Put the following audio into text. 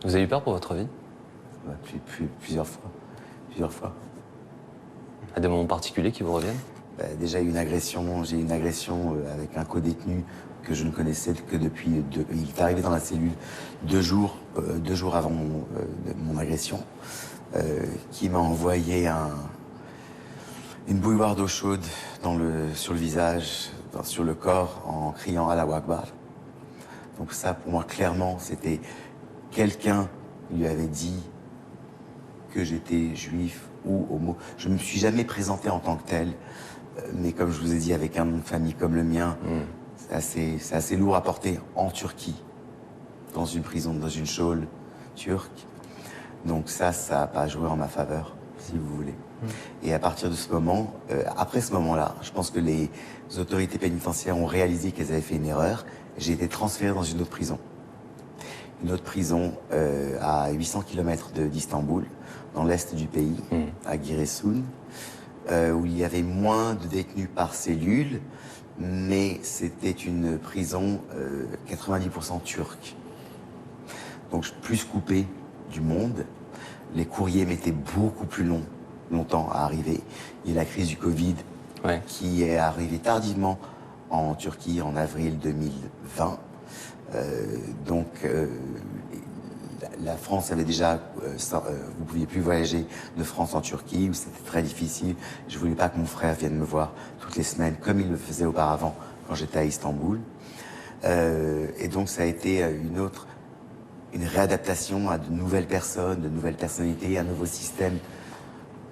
Vous avez eu peur pour votre vie? Ouais, plusieurs fois. Plusieurs fois. À des moments particuliers qui vous reviennent? Déjà une agression, j'ai eu une agression avec un co-détenu que je ne connaissais que depuis il est arrivé dans la cellule 2 jours avant mon agression, qui m'a envoyé une bouilloire d'eau chaude sur le visage, sur le corps, en criant Allahu Akbar. Donc ça, pour moi, clairement, c'était quelqu'un lui avait dit que j'étais juif ou homo. Je ne me suis jamais présenté en tant que tel, mais comme je vous ai dit, avec un nom de famille comme le mien, c'est assez lourd à porter en Turquie, dans une prison, dans une geôle turque. Donc ça n'a pas joué en ma faveur, si vous voulez. Et à partir de ce moment, après ce moment-là, je pense que les autorités pénitentiaires ont réalisé qu'elles avaient fait une erreur. J'ai été transféré dans une autre prison. Une autre prison à 800 km d'Istanbul, dans l'est du pays, à Giresun, où il y avait moins de détenus par cellule, mais c'était une prison 90% turque. Donc plus coupé du monde. Les courriers mettaient beaucoup plus longtemps à arriver. Il y a la crise du Covid qui est arrivée tardivement en Turquie en avril 2020. La France avait déjà, vous pouviez plus voyager de France en Turquie, où c'était très difficile. Je voulais pas que mon frère vienne me voir toutes les semaines, comme il le faisait auparavant quand j'étais à Istanbul. Et donc ça a été une réadaptation à de nouvelles personnes, de nouvelles personnalités, un nouveau système